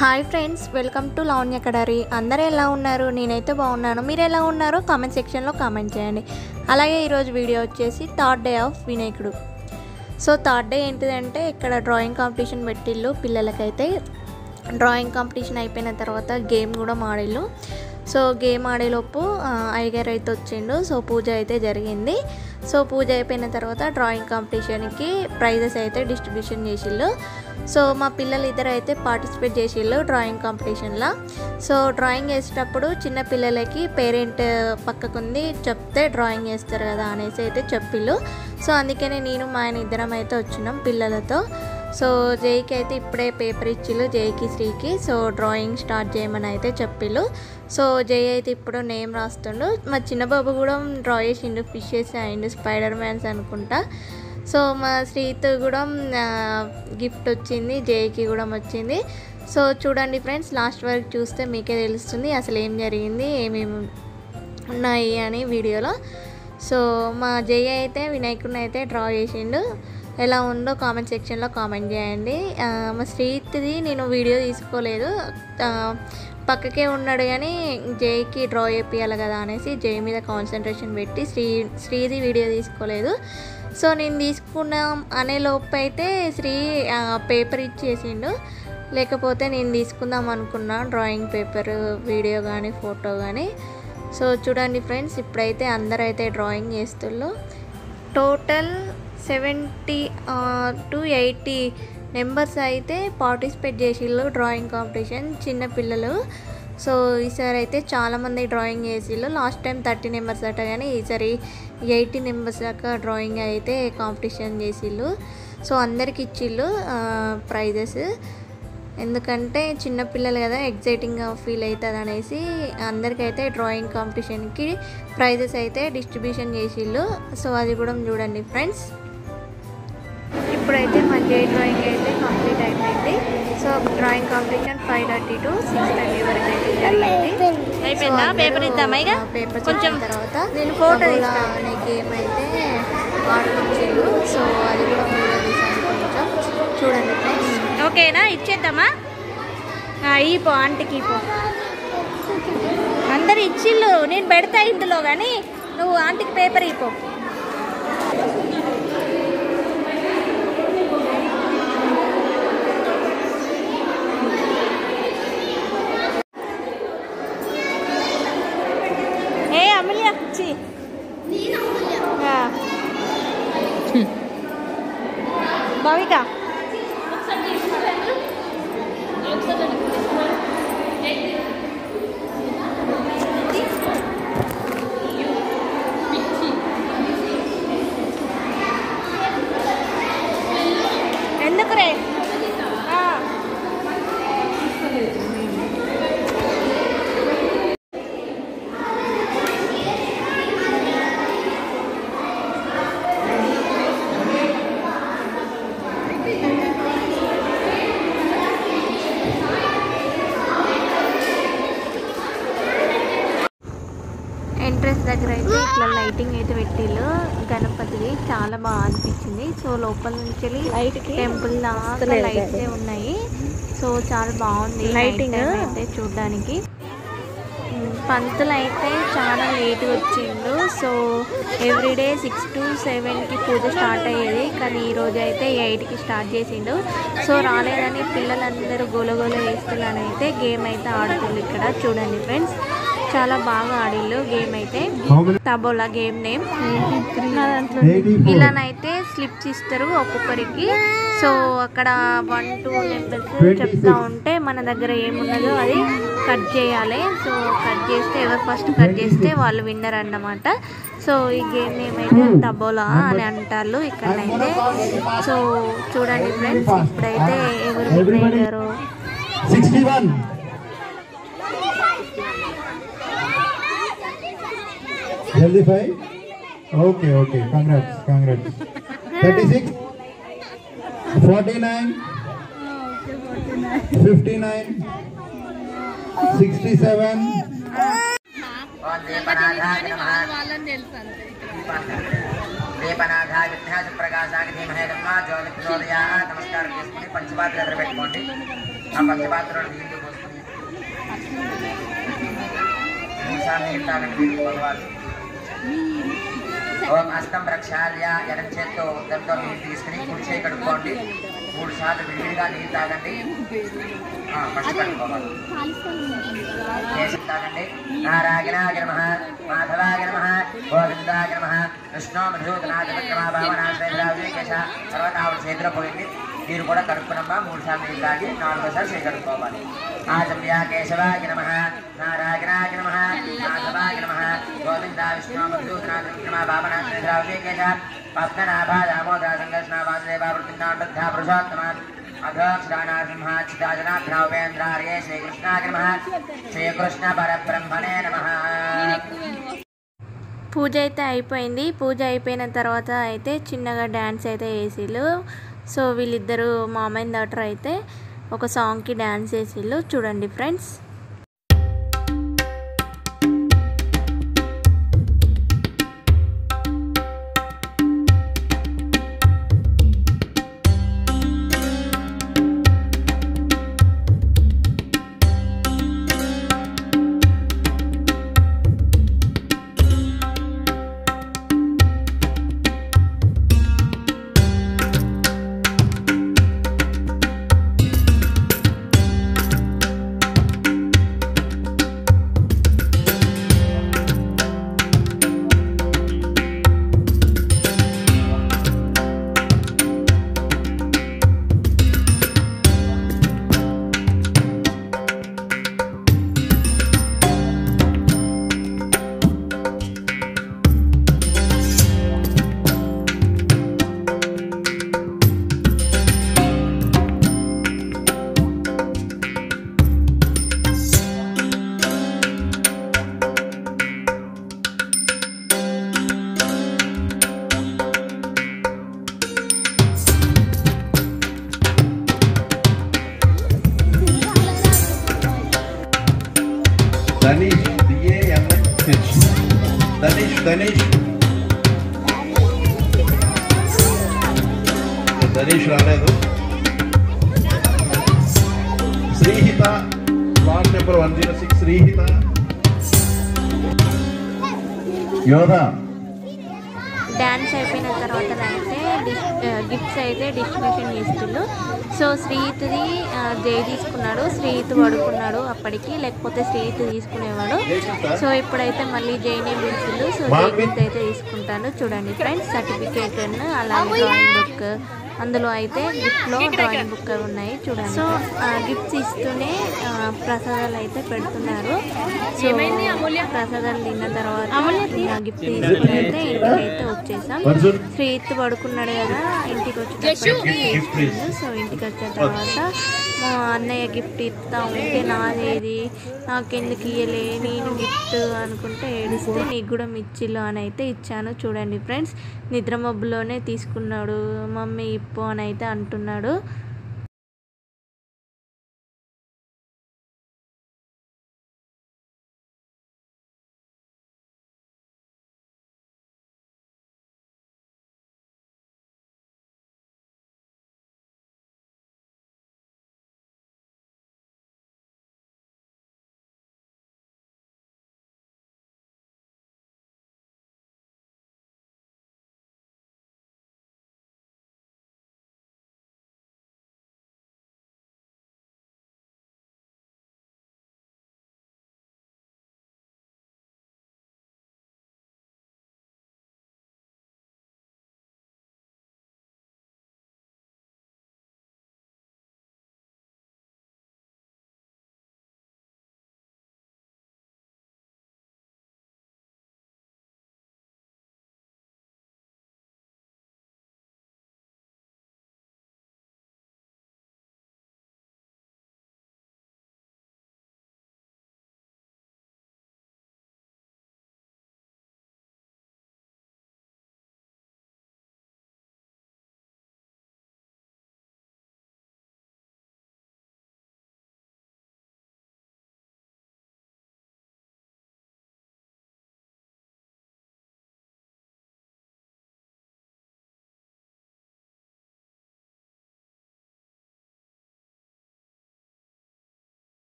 Hi friends, welcome to Lavanya Kadari. అందరూ ఎలా ఉన్నారు? నేనైతే బాగున్నాను. మీరు ఎలా ఉన్నారో కామెంట్ సెక్షన్లో కామెంట్ చేయండి. అలాగే ఈరోజు వీడియో వచ్చేసి థర్డ్ డే ఆఫ్ వినాయకుడు. సో థర్డ్ డే ఏంటిదంటే ఇక్కడ డ్రాయింగ్ కాంపిటీషన్ పెట్టిళ్ళు పిల్లలకైతే. డ్రాయింగ్ కాంపిటీషన్ అయిపోయిన తర్వాత గేమ్ కూడా ఆడిళ్ళు. సో గేమ్ ఆడేలోపు అయ్యగారు అయితే వచ్చిండు. సో పూజ అయితే జరిగింది. సో పూజ అయిపోయిన తర్వాత డ్రాయింగ్ కాంపిటీషన్కి ప్రైజెస్ అయితే డిస్ట్రిబ్యూషన్ చేసిళ్ళు. సో మా పిల్లలు ఇద్దరు అయితే పార్టిసిపేట్ చేసిళ్ళు డ్రాయింగ్ కాంపిటీషన్లో. సో డ్రాయింగ్ వేసేటప్పుడు చిన్న పిల్లలకి పేరెంట్ పక్కకుంది చెప్తే డ్రాయింగ్ వేస్తారు కదా అనేసి అయితే చెప్పిళ్ళు. సో అందుకనే నేను మా ఆయన ఇద్దరం అయితే వచ్చినాం పిల్లలతో. సో జైకి అయితే ఇప్పుడే పేపర్ ఇచ్చిళ్ళు, జైకి శ్రీకి. సో డ్రాయింగ్ స్టార్ట్ చేయమని అయితే చెప్పిళ్ళు. సో జై అయితే ఇప్పుడు నేమ్ రాస్తుండు. మా చిన్న బాబు కూడా డ్రా చేసిండు, ఫిషెస్ అండ్ స్పైడర్ మ్యాన్స్ అనుకుంటా. సో మా శ్రీత్ కూడా గిఫ్ట్ వచ్చింది, జైకి కూడా వచ్చింది. సో చూడండి ఫ్రెండ్స్, లాస్ట్ వరకు చూస్తే మీకే తెలుస్తుంది అసలు ఏం జరిగింది, ఏమేమి ఉన్నాయి అని వీడియోలో. సో మా జై అయితే వినాయకుడిని అయితే డ్రా చేసిండు. ఎలా ఉందో కామెంట్ సెక్షన్లో కామెంట్ చేయండి. మా శ్రీత్ది నేను వీడియో తీసుకోలేదు, పక్కకే ఉన్నాడు కానీ జైకి డ్రా చేయాలి కదా అనేసి జై మీద కాన్సన్ట్రేషన్ పెట్టి శ్రీది వీడియో తీసుకోలేదు. సో నేను తీసుకున్నాం అనే లోపు అయితే శ్రీ పేపర్ ఇచ్చేసిండు, లేకపోతే నేను తీసుకుందాం అనుకున్నా డ్రాయింగ్ పేపర్, వీడియో కానీ ఫోటో కానీ. సో చూడండి ఫ్రెండ్స్, ఇప్పుడైతే అందరూ అయితే డ్రాయింగ్ చేస్తున్నారు. టోటల్ 70 to 80 మెంబర్స్ అయితే పార్టిసిపేట్ చేసిళ్ళు డ్రాయింగ్ కాంపిటీషన్, చిన్నపిల్లలు. సో ఈసారి అయితే చాలామంది డ్రాయింగ్ చేసిళ్ళు. లాస్ట్ టైం 30 మెంబర్స్ అట, కానీ ఈసారి 80 మెంబర్స్ దాకా డ్రాయింగ్ అయితే కాంపిటీషన్ చేసిళ్ళు. సో అందరికి ఇచ్చిళ్ళు ప్రైజెస్, ఎందుకంటే చిన్నపిల్లలు కదా ఎగ్జైటింగ్గా ఫీల్ అవుతుంది అనేసి అందరికైతే డ్రాయింగ్ కాంపిటీషన్కి ప్రైజెస్ అయితే డిస్ట్రిబ్యూషన్ చేసిళ్ళు. సో అది కూడా చూడండి ఫ్రెండ్స్. ఇప్పుడైతే మా జే డ్రాయింగ్ అయితే కంప్లీట్ అయిపోయింది. సో డ్రాయింగ్ కాంపిటీషన్ 5:30 to 6:30 వరకు అయితే జరిగింది. అయిపోయిందా? పేపర్ ఇద్దామా? ఇక పేపర్ కొంచెం తర్వాత నేను ఫోటో అనే గేమ్ అయితే ఆడుకొచ్చిళ్ళు. సో అది కూడా వీడియో తీసాను, కొంచెం చూడండి ఫ్రెండ్స్. ఓకేనా? ఇచ్చేద్దామా? ఈపో ఆంటీకి ఈపో. అందరు ఇచ్చిళ్ళు, నేను పెడతా ఇందులో, కానీ నువ్వు ఆంటీకి పేపర్ ఈపో. ఏ అమూల్య చి భావిక ఎందుకు రే? ఎంట్రెన్స్ దగ్గర అయితే ఇట్లా లైటింగ్ అయితే పెట్టిళ్ళు గణపతిది, చాలా బాగా అనిపించింది. సో లోపల నుంచి టెంపుల్ దాకా లైట్స్ ఉన్నాయి. సో చాలా బాగుంది లైటింగ్ అయితే చూడడానికి. పంతులు అయితే చాలా లేట్గా వచ్చిండు. సో ఎవ్రీడే 6 to 7కి పూజ స్టార్ట్ అయ్యేది, కానీ ఈరోజు అయితే 8కి స్టార్ట్ చేసిండు. సో రాలేదని పిల్లలందరూ గోలగోల వేస్తున్నారని అయితే గేమ్ అయితే ఆడుతుంది. ఇక్కడ చూడండి ఫ్రెండ్స్, చాలా బాగా ఆడిళ్ళు గేమ్ అయితే. తబోలా గేమ్ నేమ్. ఇలానైతే స్లిప్స్ ఇస్తారు ఒక్కొక్కరికి. సో అక్కడ 1 2 నెంబర్స్ చెప్తా ఉంటే మన దగ్గర ఏమున్నదో అది కట్ చేయాలి. సో కట్ చేస్తే ఎవరు ఫస్ట్ కట్ చేస్తే వాళ్ళు విన్నర్ అన్నమాట. సో ఈ గేమ్ నేమ్ అయితే తబోలా అని అంటారు ఇక్కడైతే. సో చూడండి ఫ్రెండ్స్, ఇప్పుడైతే ఎవరు విన్ అయ్యారో. 61 जल्दी 5. ओके congrats 36 49 59 67 నమస్కారం చేసుకుని పంచపాత్ర ఎదురు పెట్టుకోండి. ఆ పచ్చపాత్రలో నీళ్లు పోసుకుని మూడుసార్లు నీళ్ళు తాగండి మీరు మగవాళ్ళు. ఓం హస్తం ప్రక్షాళ్య ఎడం చేత్తో ఉద్దంతో నీళ్ళు తీసుకుని కుడి చేయి కడుక్కోండి. 3 సార్లు విడివిడిగా నీళ్ళు తాగండి. ఫస్ట్ కడుక్కోవాలి. కేశం తాగండి. నారాయణాయ నమః, మాధవాయ నమః, గోవిందాయ నమః, కృష్ణో మధుసూదనాయ విక్రమ భావనాశ్రేష తర్వాత ఆవిడ చేతిలో పోయింది. మీరు కూడా కడుక్కునమ్మా. 3 సార్లు నీళ్ళు తాగి 4వ చేయి కడుక్కోవాలి. ఆచమ్య కేశవాయ నమః, నారాయణాయ నమః, మాధవాయ నమః, గోవిందా విష్ణు మధుసూదనాయ విక్రమ భావనాశ్రేష పద్మనాభ దామోదర సంకర్షణ వాసుదేవ వృత్తినాథ పురుషోత్తమ అఘోక్షానార్సింహాచితాజనాభ్రావేంద్రార్యే శ్రీకృష్ణాయ నమః, శ్రీకృష్ణ పరబ్రహ్మణే నమః. పూజ అయితే అయిపోయింది. పూజ అయిపోయిన తర్వాత అయితే చిన్నగా డ్యాన్స్ అయితే వేసిళ్ళు. సో వీళ్ళిద్దరు మామ అండ్ డాటర్ అయితే ఒక సాంగ్కి డ్యాన్స్ వేసిళ్ళు. చూడండి friends. Danish, D-A-N-I-S-H. Danish. Danish రాలేదు. Sreehitha lot number 106 Sreehitha. యోధా. డ్యాన్స్ అయిపోయిన తర్వాత అయితే గిఫ్ట్స్ అయితే డిస్ట్రిబ్యూషన్ చేస్తుండ్రు. సో శ్రీహిత్ది జై తీసుకున్నాడు, శ్రీహిత్ పడుకున్నాడు అప్పటికి, లేకపోతే శ్రీహిత్ తీసుకునేవాడు. సో ఇప్పుడైతే మళ్ళీ జైనే పిలిచిండు. సో జై గిఫ్ట్ అయితే తీసుకుంటాను. చూడండి ఫ్రెండ్స్, సర్టిఫికేట్ అలాగే డ్రాయింగ్ బుక్, అందులో అయితే గిఫ్ట్లో డ్రాయింగ్ బుక్ ఉన్నాయి చూడండి. సో గిఫ్ట్స్ ఇస్తూనే ప్రసాదాలు అయితే పెడుతున్నారు. సో ప్రసాదాలు తిన్న తర్వాత గిఫ్ట్ తీసుకుని అయితే ఇంటికైతే వచ్చేసాం. శ్రీహిత్ పడుకున్నాడు కదా, ఇంటికి వచ్చేటప్పటికి. సో ఇంటికి వచ్చిన తర్వాత మా అన్నయ్య గిఫ్ట్ ఇస్తా ఉంటే నాదేది, నాకెందుకు ఇయ్యలే, నేను గిఫ్ట్ అనుకుంటే ఏడిస్తే నీకు కూడా మిచ్చిల్లు అని అయితే ఇచ్చాను. చూడండి ఫ్రెండ్స్, నిద్ర మబ్బులోనే తీసుకున్నాడు. మమ్మీ ఇప్పు అని అయితే అంటున్నాడు.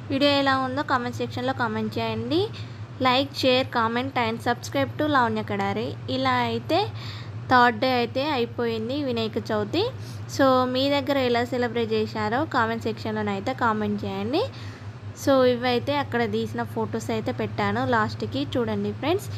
వీడియో ఎలా ఉందో కామెంట్ సెక్షన్లో కామెంట్ చేయండి. Like, share, comment and subscribe to Lavanya Kadari. ఇలా అయితే థర్డ్ డే అయితే అయిపోయింది వినాయక చవితి. సో మీ దగ్గర ఎలా సెలబ్రేట్ చేశారో కామెంట్ సెక్షన్లోనైతే కామెంట్ చేయండి. సో ఇవైతే అక్కడ తీసిన ఫొటోస్ అయితే పెట్టాను లాస్ట్కి, చూడండి ఫ్రెండ్స్.